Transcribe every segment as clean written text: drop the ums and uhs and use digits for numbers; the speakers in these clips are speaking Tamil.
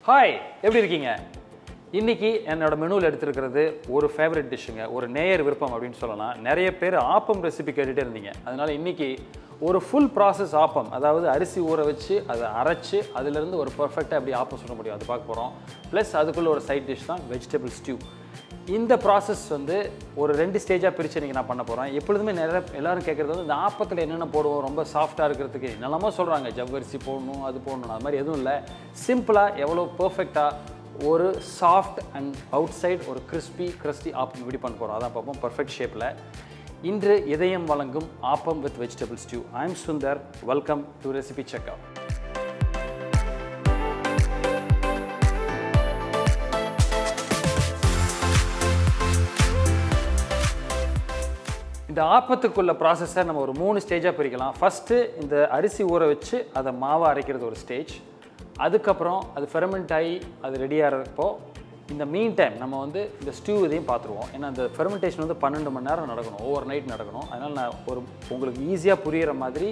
ஹாய், எப்படி இருக்கீங்க? இன்னைக்கு என்னோட மெனுவில் எடுத்துருக்கிறது ஒரு ஃபேவரட் டிஷ்ஷுங்க, ஒரு நேயர் விருப்பம் அப்படின்னு சொல்லலாம். நிறைய பேர் ஆப்பம் ரெசிபி கேட்டுகிட்டே இருந்தீங்க. அதனால் இன்னைக்கு ஒரு ஃபுல் ப்ராசஸ் ஆப்பம், அதாவது அரிசி ஊற வச்சு அதை அரைச்சி அதிலிருந்து ஒரு பர்ஃபெக்டாக எப்படி ஆப்பம் சுட முடியும் அது பார்க்க போகிறோம். ப்ளஸ் அதுக்குள்ளே ஒரு சைட் டிஷ் தான் வெஜிடபிள் ஸ்டியூ. இந்த ப்ராசஸ் ஒரு 2 ஸ்டேஜாக பிரித்து இன்றைக்கி நான் பண்ண போகிறேன். எப்பொழுதுமே எல்லோரும் கேட்குறது இந்த ஆப்பத்தில் என்னென்ன போடுவோம் ரொம்ப சாஃப்டாக இருக்கிறதுக்கு என்னெல்லாமோ சொல்கிறாங்க, ஜவ்வரிசி போடணும் அது போடணும், அது மாதிரி எதுவும் இல்லை. சிம்பிளாக எவ்வளோ பர்ஃபெக்டாக ஒரு சாஃப்ட் அண்ட் அவுட் சைட் ஒரு கிறிஸ்பி ஆப்பம் எப்படி பண்ண போகிறோம் அதான் பார்ப்போம் பர்ஃபெக்ட் ஷேப்பில். இன்று இதயம் வழங்கும் appam with vegetable stew. I am Sundar. Welcome to recipe checkout. இந்த ஆப்பத்துக்குள்ள ப்ராசஸை நம்ம ஒரு 3 ஸ்டேஜாக பிரிக்கலாம். ஃபஸ்ட்டு இந்த அரிசி ஊற வச்சு அதை மாவை அரைக்கிறது ஒரு ஸ்டேஜ். அதுக்கப்புறம் அது ஃபெர்மெண்ட் ஆகி அது ரெடியாகிறப்போ இந்த மீன் டைம் நம்ம இந்த ஸ்டியூ இதையும் பார்த்துருவோம். ஏன்னா அந்த ஃபெர்மெண்டேஷன் 12 மணி நேரம் நடக்கணும், ஓவர் நைட் நடக்கணும். அதனால் நான் உங்களுக்கு ஈஸியாக புரிகிற மாதிரி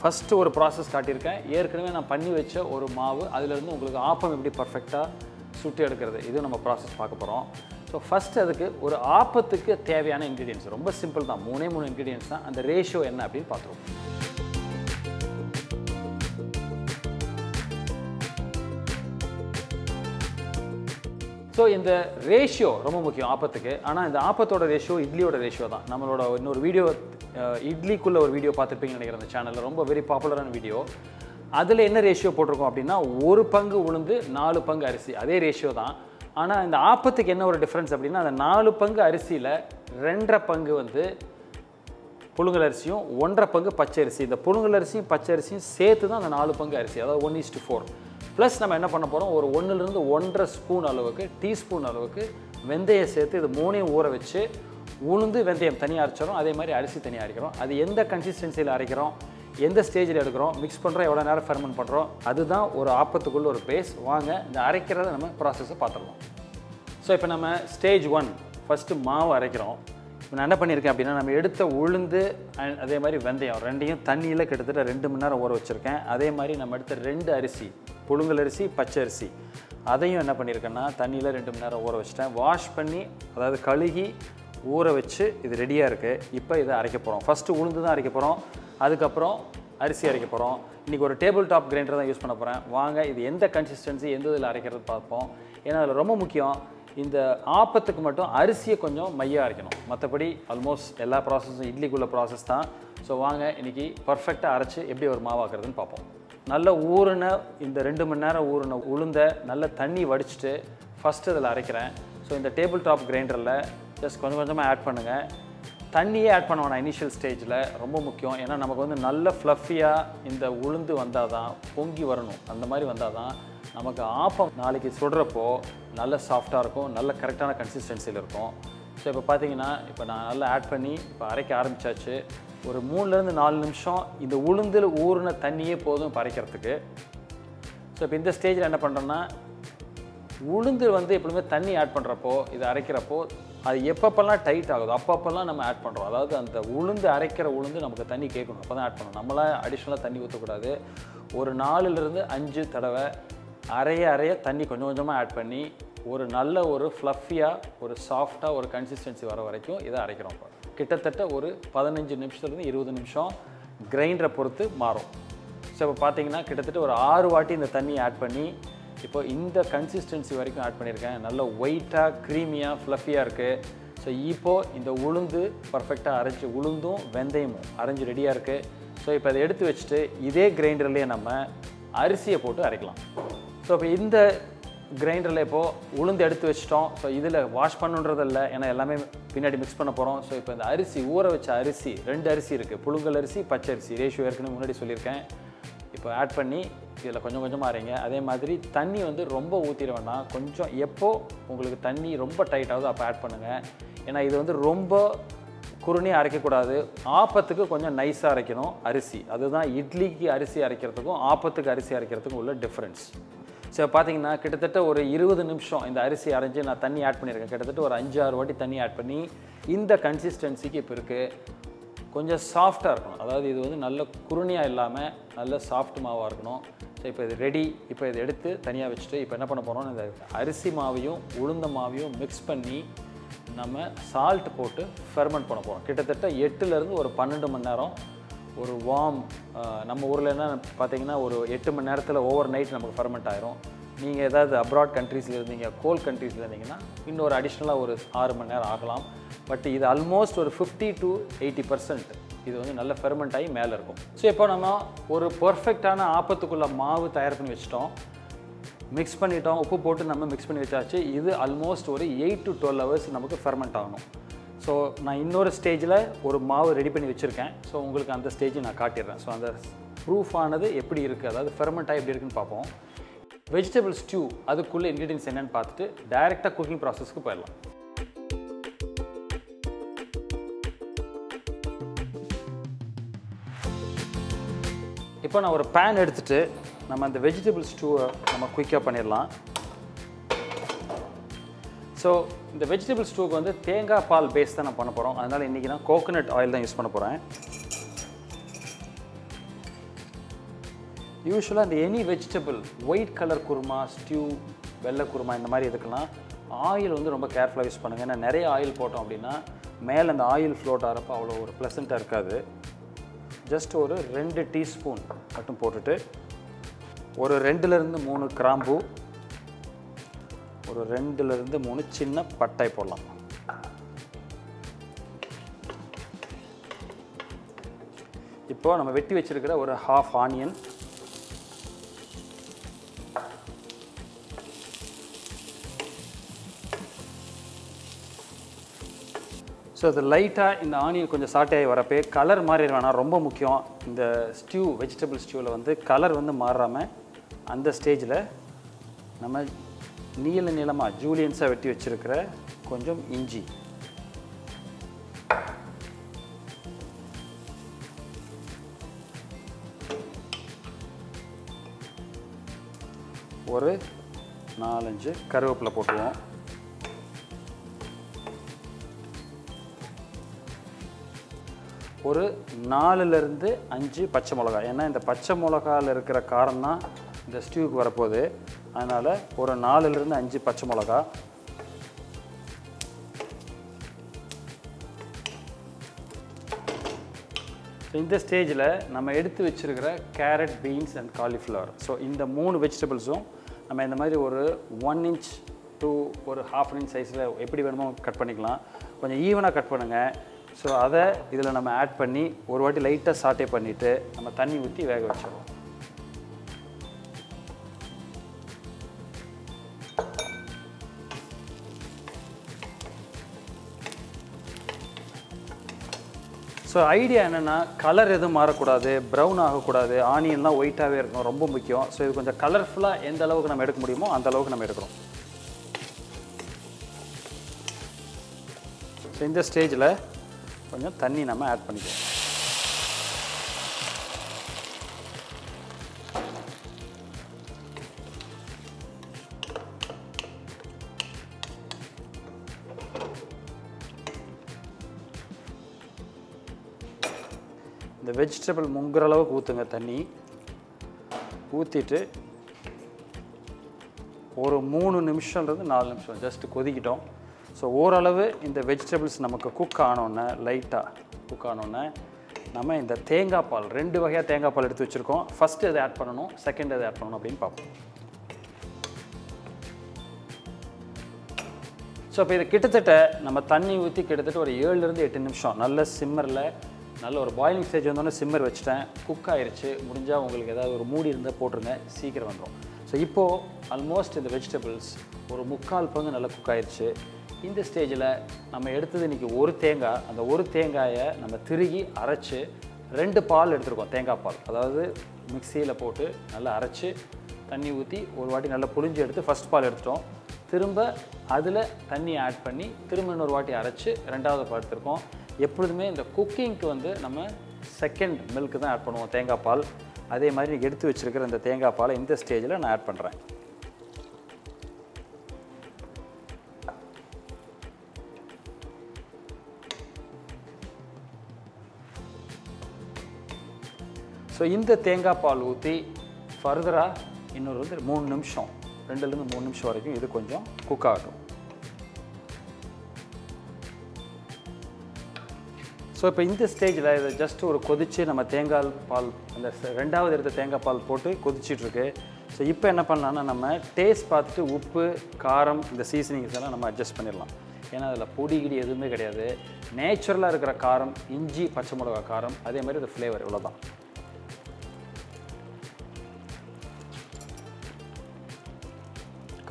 ஃபஸ்ட்டு ஒரு ப்ராசஸ் காட்டியிருக்கேன். ஏற்கனவே நான் பண்ணி வச்ச ஒரு மாவு, அதிலேருந்து உங்களுக்கு ஆப்பம் எப்படி பர்ஃபெக்டாக சுட்டி எடுக்கிறது இது நம்ம ப்ராசஸ் பார்க்க போகிறோம். ஸோ ஃபஸ்ட்டு அதுக்கு ஒரு ஆப்பத்துக்கு தேவையான இன்க்ரீடியன்ஸ் ரொம்ப சிம்பிள் தான், 3 இன்க்ரீடியன்ஸ் தான். அந்த ரேஷியோ என்ன அப்படின்னு பார்த்துருவோம். ஸோ இந்த ரேஷியோ ரொம்ப முக்கியம் ஆப்பத்துக்கு. ஆனால் இந்த ஆப்பத்தோட ரேஷியோ இட்லியோட ரேஷியோ தான். நம்மளோட இன்னொரு வீடியோ இட்லிக்குள்ளே ஒரு வீடியோ பார்த்துருப்பீங்கன்னு நினைக்கிறேன் அந்த சேனலில், ரொம்ப வெரி பாப்புலரான வீடியோ. அதில் என்ன ரேஷியோ போட்டிருக்கோம் அப்படின்னா 1 பங்கு உளுந்து 4 பங்கு அரிசி, அதே ரேஷியோ தான். ஆனால் இந்த ஆப்பத்துக்கு என்ன ஒரு டிஃப்ரென்ஸ் அப்படின்னா அந்த 4 பங்கு அரிசியில் 2.5 பங்கு புழுங்கல் அரிசியும் 1.5 பங்கு பச்சை அரிசி. இந்த புழுங்கல் அரிசியும் பச்சை அரிசியும் சேர்த்து தான் அந்த 4 பங்கு அரிசி, அதாவது 1:4. ப்ளஸ் நம்ம என்ன பண்ண போகிறோம், ஒரு 1லிருந்து 1.5 ஸ்பூன் அளவுக்கு டீஸ்பூன் அளவுக்கு வெந்தயம் சேர்த்து இது 3ஐயும் ஊற வச்சு உளுந்து வெந்தயம் தனியாக அரைச்சிடும், அதே மாதிரி அரிசி தனியாக அரைக்கிறோம். அது எந்த கன்சிஸ்டன்சியில் அரைக்கிறோம், எந்த ஸ்டேஜில் எடுக்கிறோம், மிக்ஸ் பண்ணுறோம், எவ்வளோ நேரம் ஃபெர்மெண்ட் பண்ணுறோம், அதுதான் ஒரு ஆப்பத்துக்குள்ள ஒரு பேஸ். வாங்க இந்த அரைக்கிறத நம்ம ப்ராசஸை பார்த்துடலாம். ஸோ இப்போ நம்ம ஸ்டேஜ் 1 ஃபஸ்ட்டு மாவு அரைக்கிறோம். இப்போ நான் என்ன பண்ணியிருக்கேன் அப்படின்னா நம்ம எடுத்த உளுந்து அதே மாதிரி வெந்தயம் ரெண்டையும் தண்ணியில் கிட்டத்தட்ட 2 மணி நேரம் ஊற வச்சுருக்கேன். அதே மாதிரி நம்ம எடுத்த 2 அரிசி, புழுங்கல் அரிசி பச்சை அரிசி, அதையும் என்ன பண்ணியிருக்கேன்னா தண்ணியில் 2 மணி நேரம் ஊற வச்சுட்டேன். வாஷ் பண்ணி அதாவது கழுகி ஊற வச்சு இது ரெடியாக இருக்குது. இப்போ இதை அரைக்க போகிறோம். ஃபஸ்ட்டு உளுந்து தான் அரைக்க போகிறோம், அதுக்கப்புறம் அரிசி அரைக்க போகிறோம். இன்றைக்கி ஒரு டேபிள் டாப் கிரைண்டர் தான் யூஸ் பண்ண போகிறேன். வாங்க இது எந்த கன்சிஸ்டன்சி எந்த இதில் அரைக்கிறது பார்ப்போம். ஏன்னா அதில் ரொம்ப முக்கியம், இந்த ஆப்பத்துக்கு மட்டும் அரிசியை கொஞ்சம் மையாக அரைக்கணும், மற்றபடி ஆல்மோஸ்ட் எல்லா ப்ராசஸும் இட்லிக்குள்ள ப்ராசஸ் தான். ஸோ வாங்க இன்றைக்கி பர்ஃபெக்டாக அரைச்சி எப்படி ஒரு மாவாக்குறதுன்னு பார்ப்போம். நல்ல ஊறின இந்த 2 மணி நேரம் ஊறின உளுந்த நல்ல தண்ணி வடிச்சிட்டு ஃபஸ்ட்டு அதில் அரைக்கிறேன். ஸோ இந்த டேபிள் டாப் கிரைண்டரில் ஜஸ்ட் கொஞ்சமாக ஆட் பண்ணுங்கள். தண்ணியே ஆட் பண்ண வேணாம் இனிஷியல் ஸ்டேஜில், ரொம்ப முக்கியம். ஏன்னா நமக்கு நல்ல ஃப்ளஃபியாக இந்த உளுந்து வந்தால் தான், பொங்கி வரணும், அந்த மாதிரி வந்தால் தான் நமக்கு ஆப்பம் நாளைக்கு சுடுறப்போ நல்ல சாஃப்டாக இருக்கும், நல்ல கரெக்டான கன்சிஸ்டன்சியில் இருக்கும். ஸோ இப்போ பார்த்தீங்கன்னா இப்போ நான் நல்லா ஆட் பண்ணி இப்போ அரைக்க ஆரம்பித்தாச்சு. ஒரு 3லேருந்து 4 நிமிஷம் இந்த உளுந்தில் ஊறின தண்ணியே போதும் இப்போ அரைக்கிறதுக்கு. ஸோ இப்போ இந்த ஸ்டேஜில் என்ன பண்ணுறோன்னா உளுந்து எப்பவுமே தண்ணி ஆட் பண்ணுறப்போ இது அரைக்கிறப்போ அது எப்பப்பெல்லாம் டைட் ஆகுது அப்பப்பெல்லாம் நம்ம ஆட் பண்ணுறோம். அதாவது அந்த உளுந்து அரைக்கிற உளுந்து நமக்கு தண்ணி கேட்கணும், அப்போ தான் ஆட் பண்ணணும். நம்மளாம் அடிஷ்னலாக தண்ணி ஊற்றக்கூடாது. ஒரு 4லிருந்து 5 தடவை அரைய தண்ணி கொஞ்சமாக ஆட் பண்ணி ஒரு நல்ல ஒரு ஃப்ளஃபியாக ஒரு சாஃப்டாக ஒரு கன்சிஸ்டன்சி வர வரைக்கும் இதை அரைக்கிறோம். கிட்டத்தட்ட ஒரு 15 நிமிஷத்துலேருந்து 20 நிமிஷம் கிரைண்டரை பொறுத்து மாறும். ஸோ இப்போ பார்த்தீங்கன்னா கிட்டத்தட்ட ஒரு 6 வாட்டி இந்த தண்ணி ஆட் பண்ணி இப்போ இந்த கன்சிஸ்டன்சி வரைக்கும் ஆட் பண்ணியிருக்கேன். நல்ல ஒயிட்டாக க்ரீமியாக ஃப்ளஃபியாக இருக்குது. ஸோ இப்போது இந்த உளுந்து பர்ஃபெக்டாக அரைச்சி உளுந்தும் வெந்தயமும் அரைஞ்சி ரெடியாக இருக்குது. ஸோ இப்போ அதை எடுத்து வச்சுட்டு இதே கிரைண்டர்லேயே நம்ம அரிசியை போட்டு அரைக்கலாம். ஸோ இப்போ இந்த கிரைண்டரில் இப்போது உளுந்து எடுத்து வச்சிட்டோம். ஸோ இதில் வாஷ் பண்ணுன்றது இல்லை, ஏன்னா எல்லாமே பின்னாடி மிக்ஸ் பண்ண போகிறோம். ஸோ இப்போ இந்த அரிசி ஊற வச்ச அரிசி 2 அரிசி இருக்குது, புழுங்கல் அரிசி பச்சை அரிசி, ரேஷியோ ஏற்கனவே முன்னாடி சொல்லியிருக்கேன். இப்போ ஆட் பண்ணி இதில் கொஞ்சமாக அரைங்க. அதே மாதிரி தண்ணி ரொம்ப ஊற்றிட வேண்டாம், கொஞ்சம் எப்போது உங்களுக்கு தண்ணி ரொம்ப டைட் ஆகுது அப்போ ஆட் பண்ணுங்கள். ஏன்னா இது ரொம்ப குறுனியாக அரைக்கக்கூடாது, ஆப்பத்துக்கு கொஞ்சம் நைஸாக அரைக்கணும் அரிசி. அதுதான் இட்லிக்கு அரிசி அரைக்கிறதுக்கும் ஆப்பத்துக்கு அரிசி அரைக்கிறதுக்கும் உள்ள டிஃப்ரென்ஸ். ஸோ பார்த்தீங்கன்னா கிட்டத்தட்ட ஒரு 20 நிமிஷம் இந்த அரிசி அரைஞ்சி நான் தண்ணி ஆட் பண்ணியிருக்கேன். கிட்டத்தட்ட ஒரு 5-6 வாட்டி தண்ணி ஆட் பண்ணி இந்த கன்சிஸ்டன்சிக்கு இப்போ இருக்குது. கொஞ்சம் சாஃப்டாக இருக்கணும். அதாவது இது வந்து நல்ல குருணியாக இல்லாமல் நல்ல சாஃப்ட் மாவாக இருக்கணும். ஸோ இப்போ இது ரெடி. இப்போ இதை எடுத்து தனியாக வச்சுட்டு இப்போ என்ன பண்ண போகிறோம், இந்த அரிசி மாவையும் உளுந்த மாவையும் மிக்ஸ் பண்ணி நம்ம சால்ட் போட்டு ஃபெர்மெண்ட் பண்ண போகிறோம். கிட்டத்தட்ட 8லேருந்து ஒரு 12 மணி நேரம் ஒரு வார்ம், நம்ம ஊரில் என்ன பார்த்தீங்கன்னா ஒரு 8 மணி நேரத்தில் ஓவர் நைட் நமக்கு ஃபெர்மெண்ட் ஆயிரும். நீங்கள் ஏதாவது அப்ராட் கண்ட்ரீஸில் இருந்தீங்க, கோல்ட் கண்ட்ரீஸில் இருந்தீங்கன்னா இன்னொரு அடிஷ்னலாக ஒரு 6 மணி நேரம் ஆகலாம். பட் இது ஆல்மோஸ்ட் ஒரு 50 to 80% இது வந்து நல்ல ஃபெர்மெண்ட் ஆகி மேலே இருக்கும். ஸோ இப்போ நம்ம ஒரு பர்ஃபெக்டான ஆப்பத்துக்குள்ள மாவு தயார் பண்ணி வச்சிட்டோம், மிக்ஸ் பண்ணிட்டோம், உப்பு போட்டு நம்ம மிக்ஸ் பண்ணி வச்சாச்சு. இது ஆல்மோஸ்ட் ஒரு 8 to 12 hours நமக்கு ஃபெர்மெண்ட் ஆகணும். ஸோ நான் இன்னொரு ஸ்டேஜில் ஒரு மாவு ரெடி பண்ணி வச்சுருக்கேன். ஸோ உங்களுக்கு அந்த ஸ்டேஜை நான் காட்டிடுறேன். ஸோ அந்த ப்ரூஃப் ஆனது எப்படி இருக்குது, அதாவது ஃபெர்மெண்ட் ஆகி எப்படி இருக்குன்னு பார்ப்போம். வெஜிடபிள் ஸ்டியூ அதுக்குள்ளே இன்க்ரீடியன்ஸ் என்னென்னு பார்த்துட்டு டைரெக்டாக குக்கிங் ப்ராசஸ்க்கு போயிடலாம். இப்போ நான் ஒரு பேன் எடுத்துகிட்டு நம்ம அந்த வெஜிடபிள் ஸ்டூவை நம்ம குயிக்காக பண்ணிடலாம். ஸோ இந்த வெஜிடபிள் ஸ்டூவுக்கு வந்து தேங்காய் பால் பேஸ் தான் நான் பண்ண போகிறோம். அதனால் இன்றைக்கி நான் கோகோனட் ஆயில் தான் யூஸ் பண்ண போகிறேன். யூஸ்வலாக இந்த any vegetable white colour kurma, stew, வெள்ளை குருமா இந்த மாதிரி இதுக்கெல்லாம் ஆயில் வந்து ரொம்ப கேர்ஃபுல்லாக யூஸ் பண்ணுங்கள். ஏன்னா நிறைய ஆயில் போட்டோம் அப்படின்னா மேலே அந்த ஆயில் ஃப்ளோட் ஆகிறப்போ அவ்வளோ ஒரு ப்ளசண்ட்டாக இருக்காது. ஜஸ்ட் ஒரு 2 டீஸ்பூன் மட்டும் போட்டுட்டு ஒரு 2லேருந்து 3 கிராம்பு, ஒரு 2லேருந்து 3 சின்ன பட்டை போடலாம். இப்போ நம்ம வெட்டி வச்சிருக்கிற ஒரு 1/2 ஆனியன், ஸோ அது லைட்டாக இந்த ஆனியன் கொஞ்சம் சாட்டே ஆகி வரப்போ கலர் மாறி வேணாம், ரொம்ப முக்கியம். இந்த ஸ்டியூ வெஜிடபிள் ஸ்டியூவில் வந்து கலர் வந்து மாறாமல் அந்த ஸ்டேஜில் நம்ம நீளமாக ஜூலியன்ஸாக வெட்டி வச்சுருக்கிற கொஞ்சம் இஞ்சி, ஒரு 4-5 கருவேப்பிலை போட்டுருவோம். ஒரு 4லேருந்து 5 பச்சை மிளகாய். ஏன்னா இந்த பச்சை மிளகாயில் இருக்கிற காரம் தான் இந்த ஸ்டியூவுக்கு வரப்போகுது. அதனால் ஒரு 4லேருந்து 5 பச்சை மிளகா. இந்த ஸ்டேஜில் நம்ம எடுத்து வச்சுருக்கிற carrot, beans and cauliflower, so இந்த 3 வெஜிடபிள்ஸும் நம்ம இந்த மாதிரி ஒரு 1 inch to ஒரு 1/2 inch சைஸில் எப்படி வேணுமோ கட் பண்ணிக்கலாம். கொஞ்சம் ஈவனாக கட் பண்ணுங்கள். ஸோ அதை இதில் நம்ம ஆட் பண்ணி ஒரு வாட்டி லைட்டாக சாட்டே பண்ணிவிட்டு நம்ம தண்ணி ஊற்றி வேக வச்சிடுவோம். ஸோ ஐடியா என்னென்னா கலர் எதுவும் மாறக்கூடாது, ப்ரௌன் ஆகக்கூடாது, ஆனியன்லாம் ஒயிட்டாகவே இருக்கணும், ரொம்ப முக்கியம். ஸோ இது கொஞ்சம் கலர்ஃபுல்லாக எந்த அளவுக்கு நம்ம எடுக்க முடியுமோ அந்த அளவுக்கு நம்ம எடுக்கிறோம். ஸோ இந்த ஸ்டேஜில் கொஞ்சம் தண்ணி நம்ம ஆட் பண்ணிக்குவோம். இந்த வெஜிடபிள் முங்குற அளவுக்கு ஊற்றுங்க தண்ணி. ஊற்றிட்டு ஒரு 3 நிமிஷம்ன்றது 4 நிமிஷம் ஜஸ்ட் கொதிக்கிட்டோம். ஸோ ஓரளவு இந்த வெஜிடபிள்ஸ் நமக்கு குக் ஆனோன்னே, லைட்டாக குக் ஆனோன்னே நம்ம இந்த தேங்காய் பால், 2 வகையாக தேங்காய் பால் எடுத்து வச்சுருக்கோம். ஃபஸ்ட்டு எதை ஆட் பண்ணணும், செகண்ட் எதை ஆட் பண்ணணும் அப்படின்னு பார்ப்போம். ஸோ இப்போ இது கிட்டத்தட்ட நம்ம தண்ணி ஊற்றி கிட்டத்தட்ட ஒரு 7லேருந்து 8 நிமிஷம் நல்ல சிம்மரில், நல்ல ஒரு பாயிலிங் ஸ்டேஜ் வந்தோடனே சிம்மர் வச்சுட்டேன். குக் ஆயிடுச்சு. முடிஞ்சால் உங்களுக்கு ஏதாவது ஒரு மூடி இருந்தால் போட்டுருங்க, சீக்கிரம் வந்துடும். ஸோ இப்போது ஆல்மோஸ்ட் இந்த வெஜிடபிள்ஸ் ஒரு 3/4 பங்கு நல்லா குக் ஆயிடுச்சு. இந்த ஸ்டேஜில் நம்ம எடுத்தது இன்றைக்கி ஒரு தேங்காய். அந்த ஒரு தேங்காயை நம்ம திருகி அரைச்சி 2 பால் எடுத்துருக்கோம், தேங்காய் பால். அதாவது மிக்சியில் போட்டு நல்லா அரைச்சி தண்ணி ஊற்றி ஒரு வாட்டி நல்லா புளிஞ்சு எடுத்து ஃபஸ்ட் பால் எடுத்துட்டோம். திரும்ப அதில் தண்ணி ஆட் பண்ணி திரும்ப இன்னொரு வாட்டி அரைச்சி 2வது பால் எடுத்துருக்கோம். எப்பொழுதுமே இந்த குக்கிங்க்கு வந்து நம்ம செகண்ட் மில்க்கு தான் ஆட் பண்ணுவோம், தேங்காய் பால். அதே மாதிரி நீங்கள் எடுத்து வச்சுருக்கிற இந்த தேங்காய் பாலை இந்த ஸ்டேஜில் நான் ஆட் பண்ணுறேன். ஸோ இந்த தேங்காய் பால் ஊற்றி ஃபர்தராக இன்னொரு வந்து 3 நிமிஷம் 2லேருந்து 3 நிமிஷம் வரைக்கும் இது கொஞ்சம் குக் ஆகட்டும். ஸோ இப்போ இந்த ஸ்டேஜில் இதை ஜஸ்ட் ஒரு கொதித்து நம்ம தேங்காய் பால் அந்த 2வது எடுத்த தேங்காய் பால் போட்டு கொதிச்சிட்ருக்கு. ஸோ இப்போ என்ன பண்ணலான்னா நம்ம டேஸ்ட் பார்த்துட்டு உப்பு காரம் இந்த சீசனிங்ஸ் எல்லாம் நம்ம அட்ஜஸ்ட் பண்ணிடலாம். ஏன்னா அதில் பொடி கிடி எதுவுமே கிடையாது. நேச்சுரலாக இருக்கிற காரம், இஞ்சி பச்சை மிளகா காரம், அதே மாதிரி இது ஃப்ளேவர் இவ்வளோதான்.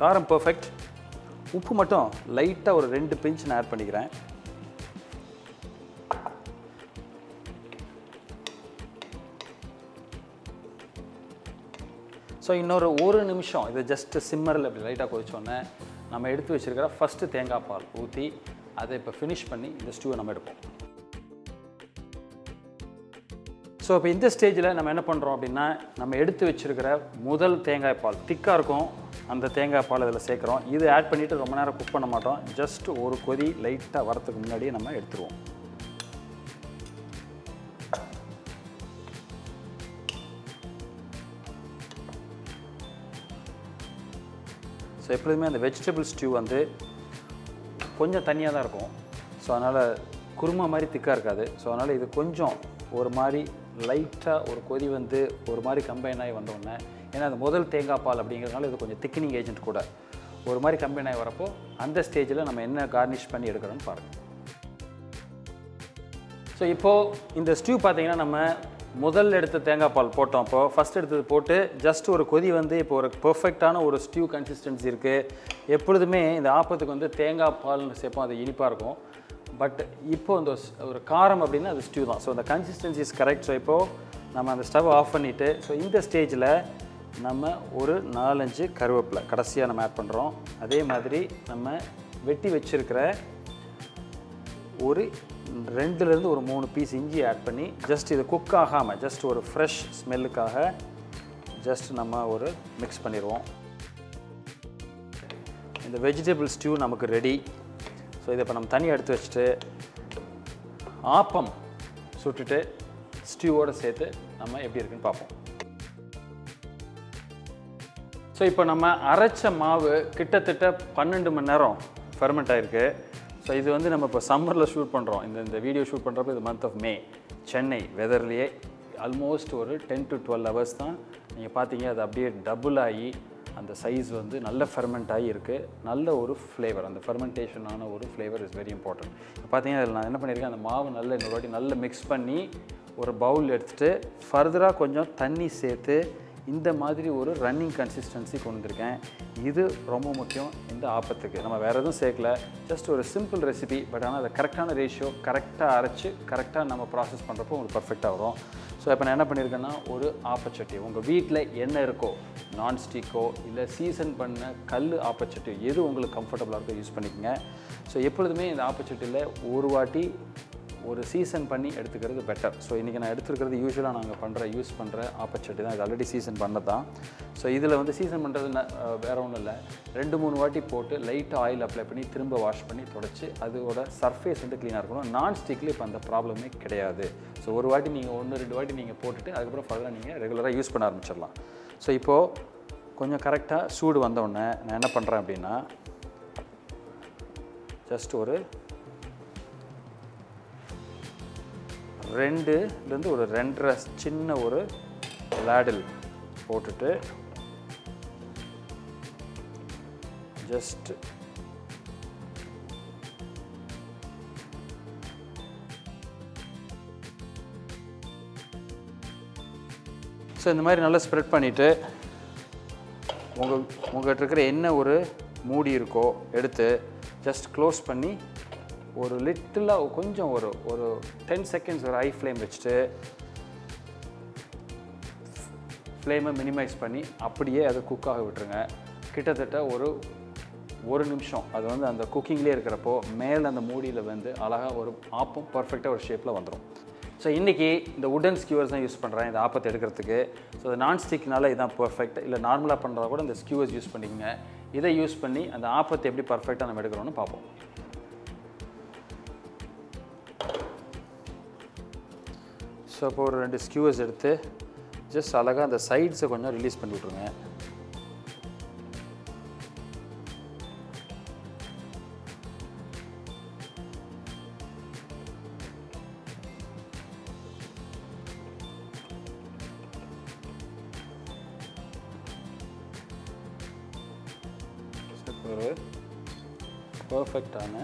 காரம் பர்ஃபெக்ட். உப்பு மட்டும் லைட்டாக ஒரு 2 பிஞ்ச் நான் ஆட் பண்ணிக்கிறேன். ஸோ இன்னொரு 1 நிமிஷம் இதை ஜஸ்ட்டு சிம்மரில் இப்படி லைட்டாக கொதிச்சோன்னே நம்ம எடுத்து வச்சுருக்கிற ஃபஸ்ட்டு தேங்காய் பால் ஊற்றி அதை இப்போ ஃபினிஷ் பண்ணி இந்த ஸ்டூவை நம்ம எடுப்போம். ஸோ இப்போ இந்த ஸ்டேஜில் நம்ம என்ன பண்ணுறோம் அப்படின்னா, நம்ம எடுத்து வச்சுருக்கிற முதல் தேங்காய் பால் திக்காக இருக்கும், அந்த தேங்காய் பால் இதில் சேர்க்குறோம். இது ஆட் பண்ணிவிட்டு ரொம்ப நேரம் குக் பண்ண மாட்டோம். ஜஸ்ட் ஒரு கொதி லைட்டாக வரத்துக்கு முன்னாடியே நம்ம எடுத்துருவோம். ஸோ எப்பொழுதுமே அந்த வெஜிடபிள் ஸ்டியூ வந்து கொஞ்சம் தண்ணியாக தான் இருக்கும். ஸோ அதனால் குருமா மாதிரி திக்காக இருக்காது. ஸோ அதனால் இது கொஞ்சம் ஒரு மாதிரி லைட்டாக ஒரு கொதி வந்து ஒரு மாதிரி கம்பைன் ஆகி வந்தோடனே, ஏன்னா அது முதல் தேங்காய் பால் அப்படிங்கிறதுனால இது கொஞ்சம் திக்கினிங் ஏஜென்ட் கூட ஒரு மாதிரி கம்பைன் ஆகி வரப்போ அந்த ஸ்டேஜில் நம்ம என்ன கார்னிஷ் பண்ணி எடுக்கிறோன்னு பாருங்கள். ஸோ இப்போது இந்த ஸ்டியூ பார்த்திங்கன்னா நம்ம முதல் எடுத்த தேங்காய் பால் போட்டோம். அப்போது ஃபஸ்ட் எடுத்தது போட்டு ஜஸ்ட் ஒரு கொதி வந்து இப்போ ஒரு பர்ஃபெக்டான ஒரு ஸ்டியூ கன்சிஸ்டன்சி இருக்குது. எப்பொழுதுமே இந்த ஆப்பத்துக்கு வந்து தேங்காய் பால்னு சேர்ப்போம், அது இனிப்பாக இருக்கும். பட் இப்போது இந்த ஒரு காரம் அப்படின்னா அது ஸ்டியூ தான். ஸோ அந்த கன்சிஸ்டன்சி இஸ் கரெக்ட். ஸோ இப்போது நம்ம அந்த ஸ்டவ் ஆஃப் பண்ணிவிட்டு ஸோ இந்த ஸ்டேஜில் நம்ம ஒரு 4-5 கருவேப்பிலை கடைசியாக நம்ம ஆட் பண்ணுறோம். அதே மாதிரி நம்ம வெட்டி வச்சுருக்கிற ஒரு 2லேருந்து ஒரு 3 பீஸ் இஞ்சி ஆட் பண்ணி ஜஸ்ட் இது குக் ஆகாமல் ஜஸ்ட் ஒரு ஃப்ரெஷ் ஸ்மெல்லுக்காக ஜஸ்ட் நம்ம ஒரு மிக்ஸ் பண்ணிடுவோம். இந்த வெஜிடபிள் ஸ்டியூ நமக்கு ரெடி. ஸோ இதை இப்போ நம்ம தனியாக எடுத்து வச்சுட்டு ஆப்பம் சுட்டுட்டு ஸ்டியூவோடு சேர்த்து நம்ம எப்படி இருக்குன்னு பார்ப்போம். ஸோ இப்போ நம்ம அரைச்ச மாவு கிட்டத்தட்ட 12 மணி நேரம் ஃபெர்மெண்ட் ஆகிருக்கு. ஸோ இது வந்து நம்ம இப்போ சம்மரில் ஷூட் பண்ணுறோம். இந்த வீடியோ ஷூட் பண்ணுறப்போ இது மந்த் ஆஃப் மே, சென்னை வெதர்லேயே ஆல்மோஸ்ட் ஒரு 10 to 12 hours தான். நீங்கள் பார்த்தீங்க அது அப்படியே டபுள் ஆகி அந்த சைஸ் வந்து நல்ல ஃபெர்மெண்ட் ஆகி இருக்குது. நல்ல ஒரு ஃப்ளேவர், அந்த ஃபெர்மெண்டேஷனான ஒரு ஃப்ளேவர் இஸ் வெரி இம்பார்ட்டன்ட். இப்போ பார்த்தீங்கன்னா அதில் நான் என்ன பண்ணியிருக்கேன், அந்த மாவு நல்ல இன்னொரு வாட்டி நல்லா மிக்ஸ் பண்ணி ஒரு பவுல் எடுத்துகிட்டு ஃபர்தராக கொஞ்சம் தண்ணி சேர்த்து இந்த மாதிரி ஒரு ரன்னிங் கன்சிஸ்டன்சி கொண்டு வந்திருக்கேன். இது ரொம்ப முக்கியம் இந்த ஆப்பத்துக்கு. நம்ம வேறு எதுவும் சேர்க்கல, ஜஸ்ட் ஒரு சிம்பிள் ரெசிபி. பட் ஆனால் அதை கரெக்டான ரேஷியோ கரெக்டாக அரைச்சி கரெக்டாக நம்ம ப்ராசஸ் பண்ணுறப்போ உங்களுக்கு பர்ஃபெக்டாக வரும். ஸோ இப்போ நான் என்ன பண்ணியிருக்கேன்னா, ஒரு ஆப்பச்சட்டி உங்கள் வீட்டில் என்ன இருக்கோ, நான்ஸ்டிக்கோ இல்லை சீசன் பண்ண கல் ஆப்பச்சட்டி எது உங்களுக்கு கம்ஃபர்டபுளாக இருக்கோ யூஸ் பண்ணிக்கோங்க. ஸோ எப்பொழுதுமே இந்த ஆப்பச்சட்டியில் ஒரு வாட்டி ஒரு சீசன் பண்ணி எடுத்துக்கிறது பெட்டர். ஸோ இன்றைக்கி நான் எடுத்துருக்கிறது யூஸ்வலாக நாங்கள் யூஸ் பண்ணுற ஆப்பச்சட்டி தான். இது ஆல்ரெடி சீசன் பண்ணது தான். ஸோ இதில் வந்து சீசன் பண்ணுறது வேறு ஒன்றும் இல்லை, 2-3 வாட்டி போட்டு லைட்டாக ஆயில் அப்ளை பண்ணி திரும்ப வாஷ் பண்ணி தொடச்சி அதோட சர்ஃபேஸ் வந்து க்ளீனாக இருக்கணும். நான்ஸ்டிக்கில் இப்போ அந்த ப்ராப்ளமே கிடையாது. ஸோ ஒரு வாட்டி நீங்கள் 1-2 வாட்டி நீங்கள் போட்டுட்டு அதுக்கப்புறம் ஃபர்தராக நீங்கள் ரெகுலராக யூஸ் பண்ண ஆரம்பிச்சிடலாம். ஸோ இப்போது கொஞ்சம் கரெக்டாக சூடு வந்தோடனே நான் என்ன பண்ணுறேன் அப்படின்னா, ஜஸ்ட் ஒரு 2லேருந்து ஒரு 2.5 சின்ன ஒரு லாடில் போட்டுட்டு ஜஸ்ட் ஸோ இந்த மாதிரி நல்லா ஸ்ப்ரெட் பண்ணிவிட்டு உங்கள்கிட்ட இருக்கிற என்ன ஒரு மூடி இருக்கோ எடுத்து ஜஸ்ட் க்ளோஸ் பண்ணி ஒரு லிட்டிலாக கொஞ்சம் ஒரு 10 seconds ஒரு ஹை ஃப்ளேம் வச்சுட்டு ஃப்ளேமை மினிமைஸ் பண்ணி அப்படியே அதை குக்காக விட்டுருங்க. கிட்டத்தட்ட ஒரு நிமிஷம் அது வந்து அந்த குக்கிங்லேயே இருக்கிறப்போ மேலே அந்த மூடியில் வந்து அழகாக ஒரு ஆப்பம் பர்ஃபெக்டாக ஒரு ஷேப்பில் வந்துடும். ஸோ இன்றைக்கி இந்த வுடன் ஸ்கியூவர்ஸ் தான் யூஸ் பண்ணுறேன் இந்த ஆப்பத்தை எடுக்கிறதுக்கு. ஸோ அது நான்ஸ்டிக்னால இதுதான் பர்ஃபெக்ட். இல்லை நார்மலாக பண்ணுறதா கூட இந்த ஸ்கியூவர்ஸ் யூஸ் பண்ணிக்கோங்க. இதை யூஸ் பண்ணி அந்த ஆப்பத்தை எப்படி பர்ஃபெக்டாக நம்ம எடுக்கிறோன்னு பார்ப்போம். ஸோ இப்போ ஒரு 2 ஸ்கியூவர்ஸ் எடுத்து ஜஸ்ட் அழகாக அந்த சைட்ஸை கொஞ்சம் ரிலீஸ் பண்ணி விட்ருங்க. ஒரு பர்ஃபெக்டான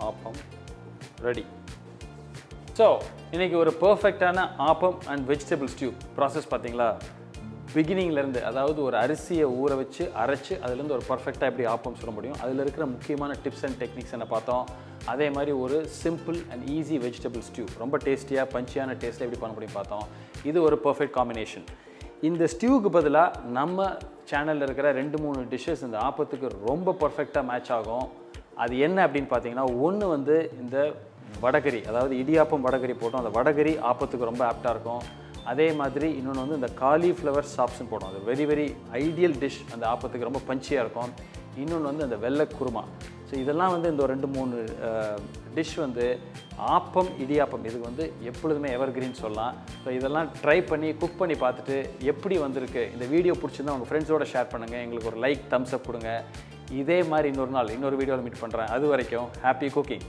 ஆப்பம் ரெடி. ஸோ இன்றைக்கி ஒரு பர்ஃபெக்டான appam and vegetable stew process பார்த்தீங்களா? பிகினிங்லேருந்து, அதாவது ஒரு அரிசியை ஊற வச்சு அரைச்சி அதுலேருந்து ஒரு பர்ஃபெக்டாக எப்படி ஆப்பம் சுட முடியும், அதில் இருக்கிற முக்கியமான டிப்ஸ் அண்ட் டெக்னிக்ஸ் என்ன பார்த்தோம். அதே மாதிரி ஒரு simple and easy vegetable stew ரொம்ப டேஸ்டியாக பஞ்சியான டேஸ்ட்டில் எப்படி பண்ண முடியும் பார்த்தோம். இது ஒரு பர்ஃபெக்ட் காம்பினேஷன். இந்த ஸ்டியூவுக்கு பதிலாக நம்ம சேனலில் இருக்கிற 2-3 டிஷ்ஷஸ் இந்த ஆப்பத்துக்கு ரொம்ப பர்ஃபெக்டாக மேட்ச் ஆகும். அது என்ன அப்படின்னு பார்த்தீங்கன்னா, ஒன்று வந்து இந்த வடகரி, அதாவது இடியாப்பம் வடகரி போட்டோம், அந்த வடகரி ஆப்பத்துக்கு ரொம்ப ஆப்டாக இருக்கும். அதே மாதிரி இன்னொன்று வந்து இந்த காலிஃப்ளவர் சாப்ஸ்ன்னு போடும், அது வெரி வெரி ஐடியல் டிஷ், அந்த ஆப்பத்துக்கு ரொம்ப பஞ்சியாக இருக்கும். இன்னொன்று வந்து அந்த வெள்ளை குருமா. ஸோ இதெல்லாம் வந்து இந்த 2-3 டிஷ் வந்து ஆப்பம் இடியாப்பம் இதுக்கு வந்து எப்பொழுதுமே எவர்கிரீன் சொல்லலாம். ஸோ இதெல்லாம் ட்ரை பண்ணி குக் பண்ணி பார்த்துட்டு எப்படி வந்திருக்கு, இந்த வீடியோ பிடிச்சிருந்தா உங்கள் ஃப்ரெண்ட்ஸோட ஷேர் பண்ணுங்கள், எங்களுக்கு ஒரு லைக் தம்ஸ் அப் கொடுங்க. இதே மாதிரி இன்னொரு நாள் இன்னொரு வீடியோவில் மீட் பண்ணுறேன். அது வரைக்கும் ஹாப்பி குக்கிங்.